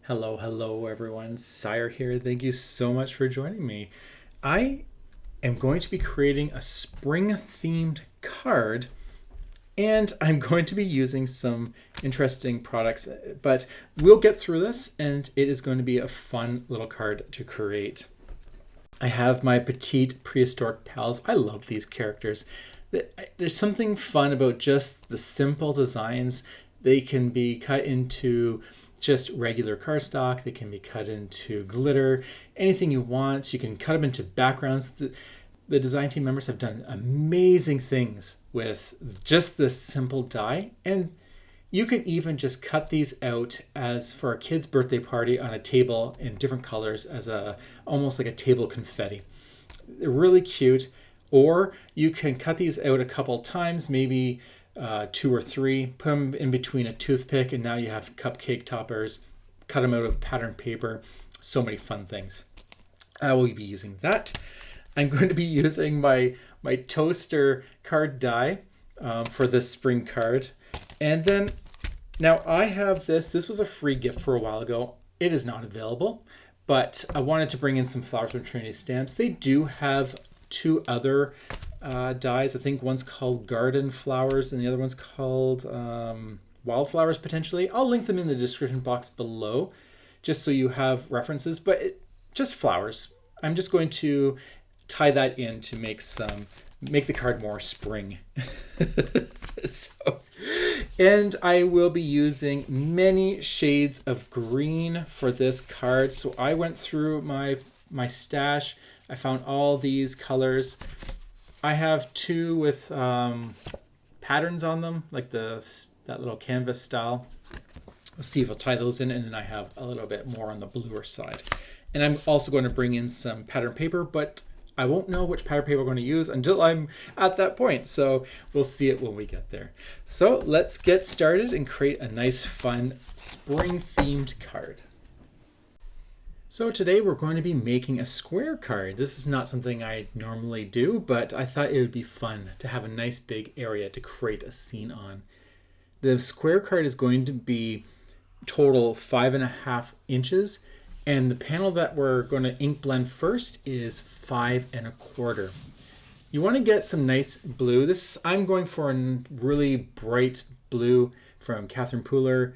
Hello everyone. Sire here. Thank you so much for joining me. I am going to be creating a spring themed card and I'm going to be using some interesting products, but we'll get through this and it is going to be a fun little card to create. I have my petite prehistoric pals. I love these characters. There's something fun about just the simple designs. They can be cut into just regular cardstock. They can be cut into glitter, anything you want. You can cut them into backgrounds. The design team members have done amazing things with just this simple die. And you can even just cut these out as for a kid's birthday party on a table in different colors as almost like a table confetti. They're really cute. Or you can cut these out a couple times, maybe two or three, put them in between a toothpick, and now you have cupcake toppers. Cut them out of pattern paper. So many fun things. I will be using that. I'm going to be using my toaster card die for this spring card. And then now I have this. This was a free gift for a while ago. It is not available, but I wanted to bring in some Flowers from Trinity stamps. They do have two other dies. I think one's called Garden Flowers and the other one's called Wildflowers potentially. I'll link them in the description box below just so you have references, but just flowers. I'm just going to tie that in to make the card more spring. And I will be using many shades of green for this card. So I went through my stash. I found all these colors. I have two with patterns on them, like that little canvas style. We'll see if I'll tie those in, and then I have a little bit more on the bluer side. And I'm also going to bring in some pattern paper, but I won't know which pattern paper I'm going to use until I'm at that point. So we'll see it when we get there. So let's get started and create a nice, fun, spring-themed card. So today we're going to be making a square card. This is not something I normally do, but I thought it would be fun to have a nice big area to create a scene on. The square card is going to be total 5.5 inches, and the panel that we're going to ink blend first is 5.25. You want to get some nice blue. I'm going for a really bright blue from Catherine Pooler.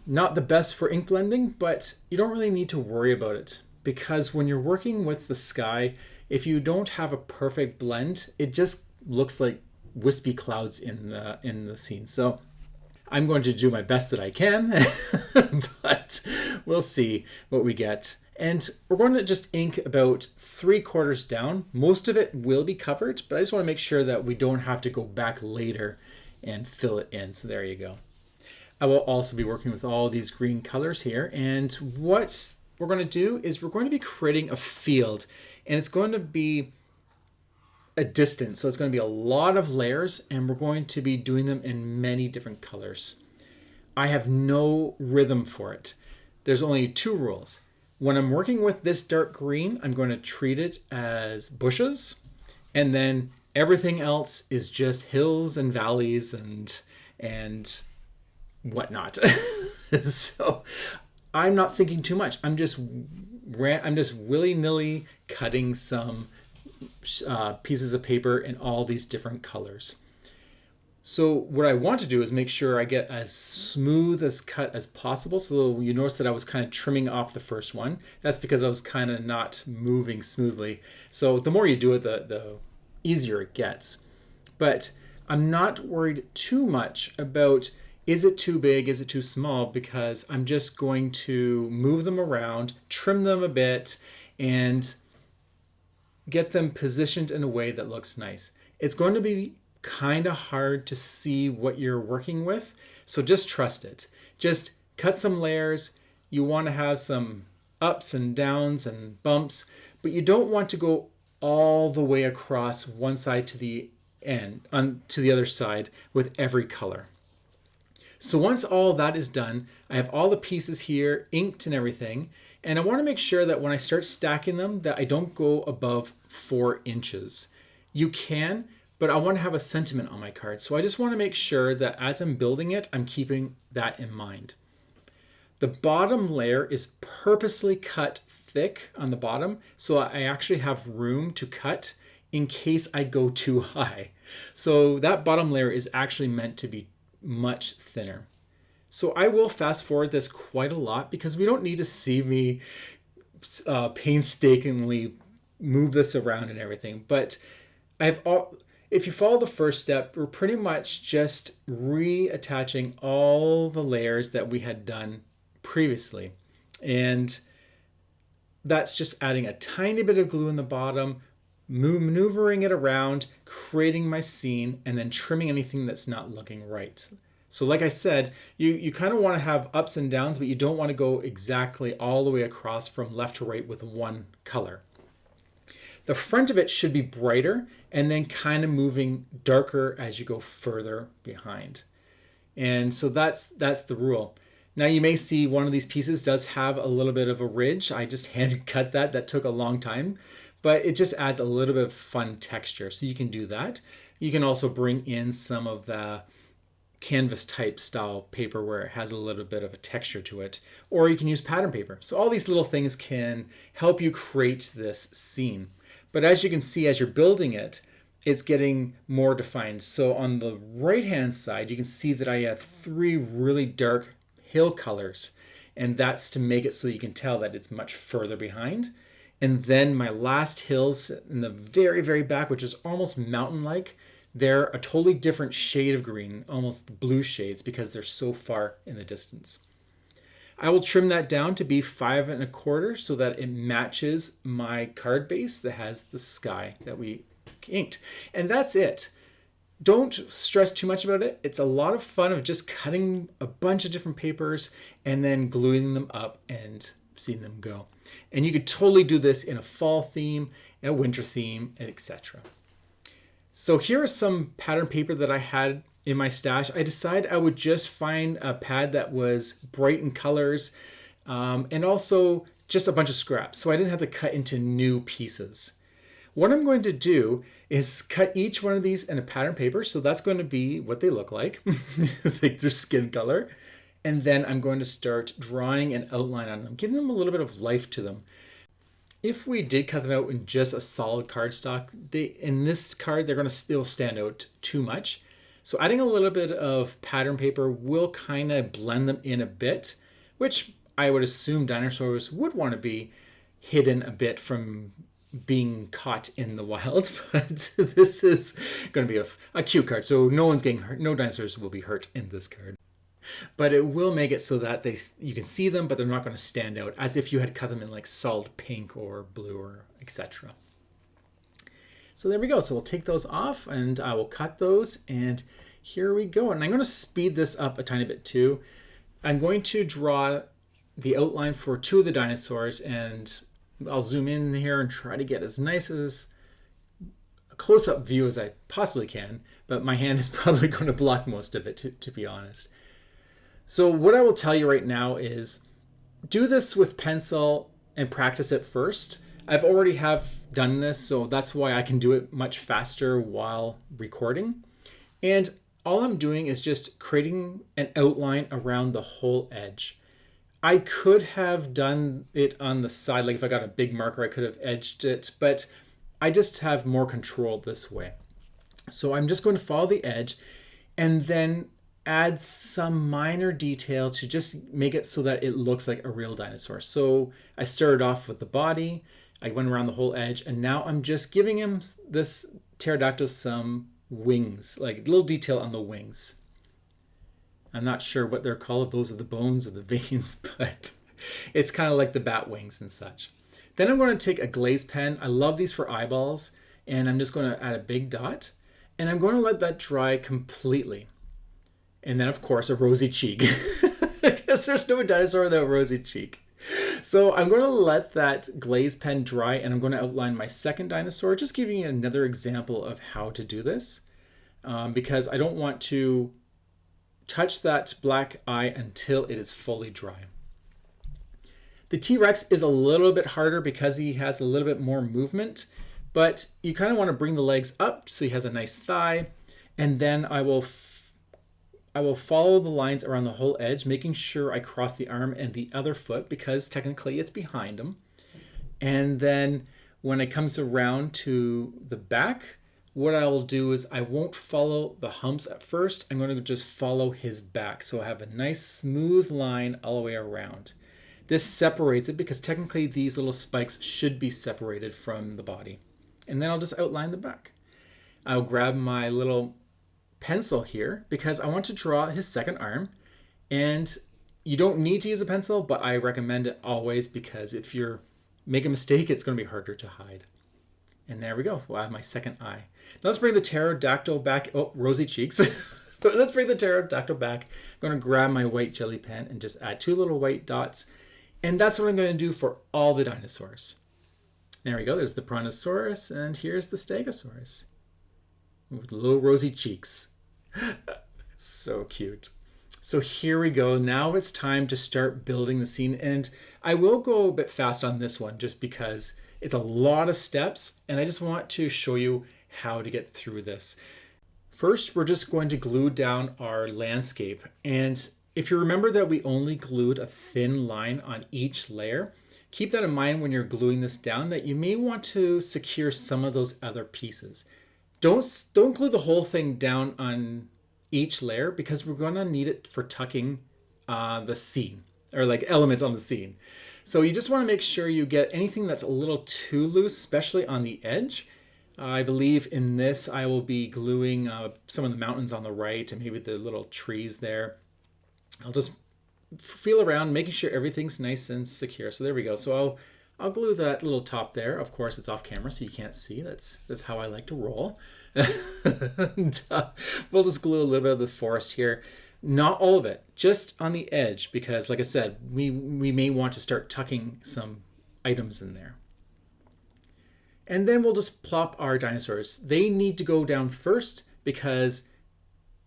Not the best for ink blending, but you don't really need to worry about it because when you're working with the sky, if you don't have a perfect blend, it just looks like wispy clouds in the scene. So I'm going to do my best that I can, but we'll see what we get. And we're going to just ink about 3/4 down. Most of it will be covered, but I just want to make sure that we don't have to go back later and fill it in. So there you go. I will also be working with all these green colors here. And what we're going to do is we're going to be creating a field, and it's going to be a distance. So it's going to be a lot of layers, and we're going to be doing them in many different colors. I have no rhythm for it. There's only two rules. When I'm working with this dark green, I'm going to treat it as bushes, and then everything else is just hills and valleys and whatnot. So I'm not thinking too much. I'm just willy-nilly cutting some pieces of paper in all these different colors. So what I want to do is make sure I get as smooth as cut as possible. So you notice that I was kind of trimming off the first one. That's because I was kind of not moving smoothly. So the more you do it, the easier it gets. But I'm not worried too much about is it too big, is it too small, because I'm just going to move them around, trim them a bit, and get them positioned in a way that looks nice. It's going to be kind of hard to see what you're working with, so just trust it. Just cut some layers. You want to have some ups and downs and bumps, but you don't want to go all the way across one side to the end, to the other side with every color. So once all that is done, I have all the pieces here inked and everything, and I want to make sure that when I start stacking them that I don't go above 4 inches. You can, but I want to have a sentiment on my card. So I just want to make sure that as I'm building it, I'm keeping that in mind. The bottom layer is purposely cut thick on the bottom, so I actually have room to cut in case I go too high. So that bottom layer is actually meant to be much thinner. So I will fast forward this quite a lot because we don't need to see me painstakingly move this around and everything. But if you follow the first step, we're pretty much just reattaching all the layers that we had done previously. And that's just adding a tiny bit of glue in the bottom, maneuvering it around, creating my scene, and then trimming anything that's not looking right. So like I said, you kind of want to have ups and downs, but you don't want to go exactly all the way across from left to right with one color. The front of it should be brighter and then kind of moving darker as you go further behind. And so that's the rule. Now you may see one of these pieces does have a little bit of a ridge. I just hand cut that. That took a long time, but it just adds a little bit of fun texture. So you can do that. You can also bring in some of the canvas type style paper where it has a little bit of a texture to it, or you can use pattern paper. So all these little things can help you create this scene. But as you can see, as you're building it, it's getting more defined. So on the right hand side, you can see that I have 3 really dark hill colors, and that's to make it so you can tell that it's much further behind. And then my last hills in the very, very back, which is almost mountain-like, they're a totally different shade of green, almost blue shades, because they're so far in the distance. I will trim that down to be 5 1/4 so that it matches my card base that has the sky that we inked. And that's it. Don't stress too much about it. It's a lot of fun of just cutting a bunch of different papers and then gluing them up and seeing them go. And you could totally do this in a fall theme, a winter theme, etc. So here is some pattern paper that I had in my stash. I decided I would just find a pad that was bright in colors and also just a bunch of scraps, so I didn't have to cut into new pieces. What I'm going to do is cut each one of these in a pattern paper, so that's going to be what they look like, like their skin color. And then I'm going to start drawing an outline on them, giving them a little bit of life to them. If we did cut them out in just a solid cardstock, in this card, they're going to still stand out too much. So adding a little bit of pattern paper will kind of blend them in a bit, which I would assume dinosaurs would want to be hidden a bit from being caught in the wild. But this is going to be a cute card, so no one's getting hurt. No dinosaurs will be hurt in this card. But it will make it so that you can see them, but they're not going to stand out as if you had cut them in like solid pink or blue or etc. So there we go. So we'll take those off and I will cut those, and here we go. And I'm going to speed this up a tiny bit too. I'm going to draw the outline for 2 of the dinosaurs, and I'll zoom in here and try to get as nice as a close-up view as I possibly can, but my hand is probably going to block most of it, to be honest. So what I will tell you right now is do this with pencil and practice it first. I've already done this, so that's why I can do it much faster while recording. And all I'm doing is just creating an outline around the whole edge. I could have done it on the side, like if I got a big marker, I could have edged it, but I just have more control this way. So I'm just going to follow the edge and then add some minor detail to just make it so that it looks like a real dinosaur. So I started off with the body, I went around the whole edge, and now I'm just giving him, this pterodactyl, some wings, like little detail on the wings. I'm not sure what they're called, if those are the bones or the veins, but it's kind of like the bat wings and such. Then I'm going to take a glaze pen. I love these for eyeballs, and I'm just going to add a big dot, and I'm going to let that dry completely. And then, of course, a rosy cheek, because there's no dinosaur without a rosy cheek. So I'm going to let that glaze pen dry, and I'm going to outline my second dinosaur, just giving you another example of how to do this, because I don't want to touch that black eye until it is fully dry. The T-Rex is a little bit harder because he has a little bit more movement, but you kind of want to bring the legs up so he has a nice thigh, and then I will I will follow the lines around the whole edge, making sure I cross the arm and the other foot because technically it's behind him. And then when it comes around to the back, what I will do is I won't follow the humps at first. I'm going to just follow his back. So I have a nice smooth line all the way around. This separates it because technically these little spikes should be separated from the body. And then I'll just outline the back. I'll grab my little pencil here because I want to draw his second arm. And you don't need to use a pencil, but I recommend it always because if you make a mistake, it's going to be harder to hide. And there we go. Well, I have my second eye. Now let's bring the pterodactyl back. Oh, rosy cheeks. Let's bring the pterodactyl back. I'm going to grab my white jelly pen and just add 2 little white dots. And that's what I'm going to do for all the dinosaurs. There we go. There's the Brontosaurus, and here's the Stegosaurus with little rosy cheeks. So cute. So here we go. Now it's time to start building the scene. And I will go a bit fast on this one just because it's a lot of steps, and I just want to show you how to get through this. First, we're just going to glue down our landscape. And if you remember that we only glued a thin line on each layer, keep that in mind when you're gluing this down, that you may want to secure some of those other pieces. Don't glue the whole thing down on each layer because we're going to need it for tucking the scene, or like elements on the scene. So you just want to make sure you get anything that's a little too loose, especially on the edge. I believe in this I will be gluing some of the mountains on the right and maybe the little trees there. I'll just feel around, making sure everything's nice and secure. So there we go. So I'll glue that little top there. Of course, it's off camera, so you can't see. That's how I like to roll. And, we'll just glue a little bit of the forest here. Not all of it, just on the edge, because like I said, we may want to start tucking some items in there. And then we'll just plop our dinosaurs. They need to go down first because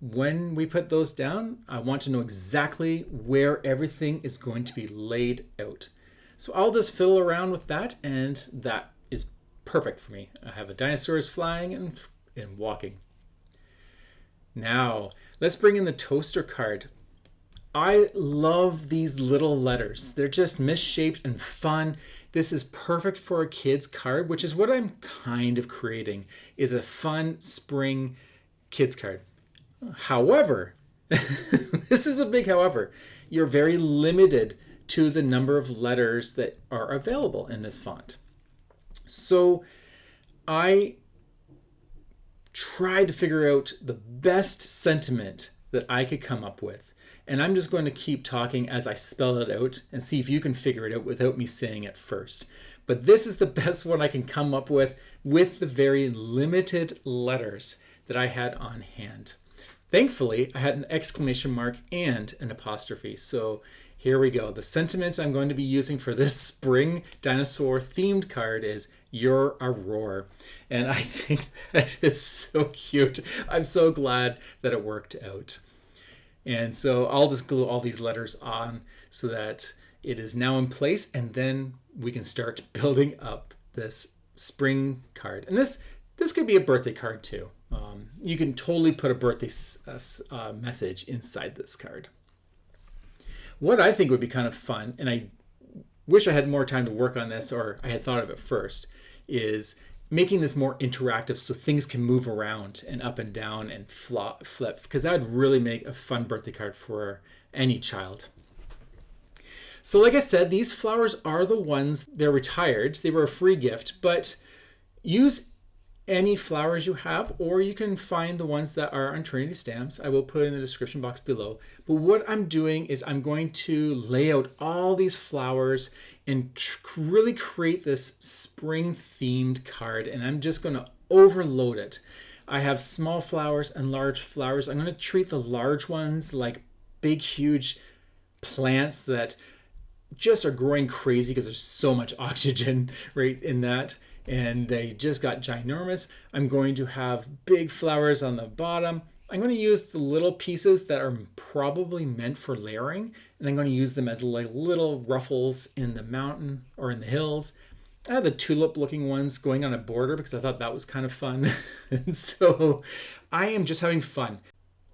when we put those down, I want to know exactly where everything is going to be laid out. So I'll just fiddle around with that, and that is perfect for me. I have a dinosaurs flying and walking. Now, let's bring in the toaster card. I love these little letters. They're just misshaped and fun. This is perfect for a kid's card, which is what I'm kind of creating, is a fun spring kids card. However, this is a big however. You're very limited to the number of letters that are available in this font. So I tried to figure out the best sentiment that I could come up with. And I'm just going to keep talking as I spell it out and see if you can figure it out without me saying it first. But this is the best one I can come up with the very limited letters that I had on hand. Thankfully, I had an exclamation mark and an apostrophe. So here we go. The sentiment I'm going to be using for this spring dinosaur themed card is "You're a roar." And I think that is so cute. I'm so glad that it worked out. And so I'll just glue all these letters on so that it is now in place, and then we can start building up this spring card. And this could be a birthday card too. You can totally put a birthday message inside this card. What I think would be kind of fun, and I wish I had more time to work on this, or I had thought of it first, is making this more interactive so things can move around and up and down and flip, because that would really make a fun birthday card for any child. So like I said, these flowers are the ones, they're retired. They were a free gift, but use any flowers you have, or you can find the ones that are on Trinity stamps. I will put in the description box below. But what I'm doing is I'm going to lay out all these flowers and really create this spring themed card, and I'm just going to overload it. I have small flowers and large flowers. I'm going to treat the large ones like big, huge plants that just are growing crazy because there's so much oxygen right in that. And they just got ginormous. I'm going to have big flowers on the bottom. I'm going to use the little pieces that are probably meant for layering, and I'm going to use them as like little ruffles in the mountain or in the hills. I have the tulip looking ones going on a border because I thought that was kind of fun. And so I am just having fun.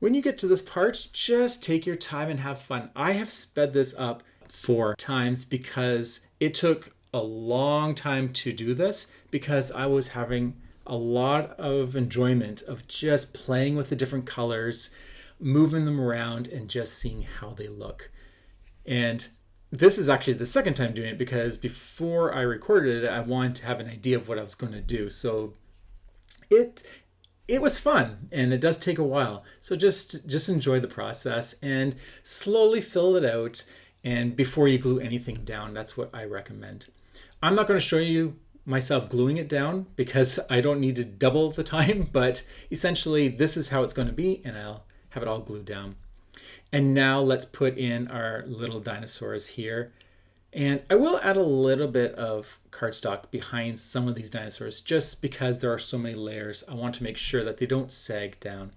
When you get to this part, just take your time and have fun. I have sped this up 4 times because it took a long time to do this, because I was having a lot of enjoyment of just playing with the different colors, moving them around, and just seeing how they look. And this is actually the second time doing it, because before I recorded it, I wanted to have an idea of what I was going to do. So it was fun, and it does take a while. So just enjoy the process and slowly fill it out. And before you glue anything down, that's what I recommend. I'm not going to show you myself gluing it down because I don't need to double the time, but essentially this is how it's going to be, and I'll have it all glued down. And now let's put in our little dinosaurs here. And I will add a little bit of cardstock behind some of these dinosaurs just because there are so many layers. I want to make sure that they don't sag down.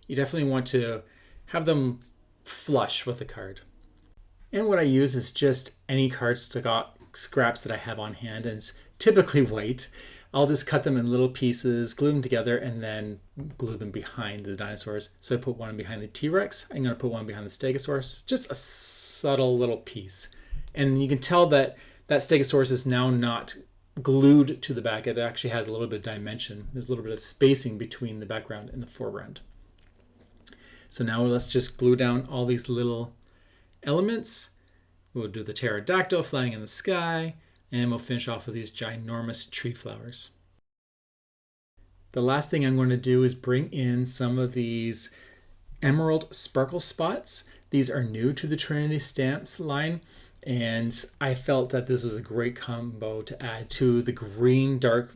You definitely want to have them flush with the card. And what I use is just any cardstock scraps that I have on hand, and it's typically white. I'll just cut them in little pieces, glue them together, and then glue them behind the dinosaurs. So I put one behind the T-Rex. I'm going to put one behind the Stegosaurus. Just a subtle little piece. And you can tell that that Stegosaurus is now not glued to the back. It actually has a little bit of dimension. There's a little bit of spacing between the background and the foreground. So now let's just glue down all these little elements. We'll do the pterodactyl flying in the sky, and we'll finish off with these ginormous tree flowers. The last thing I'm going to do is bring in some of these emerald sparkle spots. These are new to the Trinity Stamps line, and I felt that this was a great combo to add to the green, dark,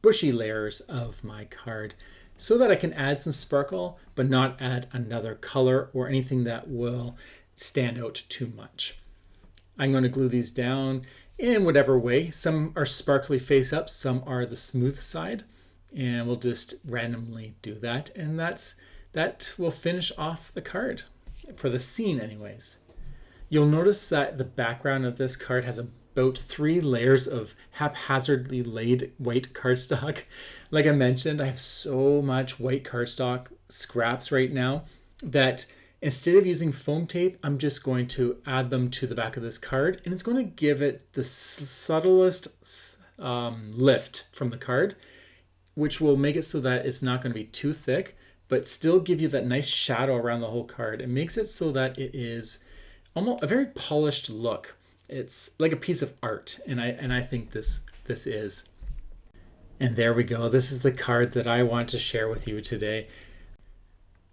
bushy layers of my card so that I can add some sparkle, but not add another color or anything that will stand out too much. I'm going to glue these down in whatever way. Some are sparkly face up, some are the smooth side, and we'll just randomly do that. And that will finish off the card for the scene anyways. You'll notice that the background of this card has about 3 layers of haphazardly laid white cardstock. Like I mentioned, I have so much white cardstock scraps right now that instead of using foam tape, I'm just going to add them to the back of this card, and it's going to give it the subtlest lift from the card, which will make it so that it's not going to be too thick, but still give you that nice shadow around the whole card. It makes it so that it is almost a very polished look. It's like a piece of art, and I think this is. And there we go. This is the card that I want to share with you today.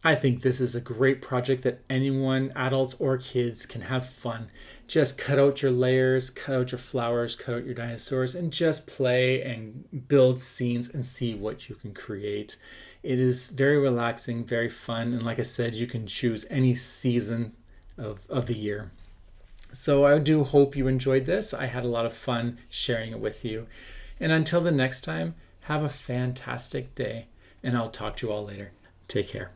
I think this is a great project that anyone, adults or kids, can have fun. Just cut out your layers, cut out your flowers, cut out your dinosaurs, and just play and build scenes and see what you can create. It is very relaxing, very fun, and like I said, you can choose any season of the year. So I do hope you enjoyed this. I had a lot of fun sharing it with you. And until the next time, have a fantastic day, and I'll talk to you all later. Take care.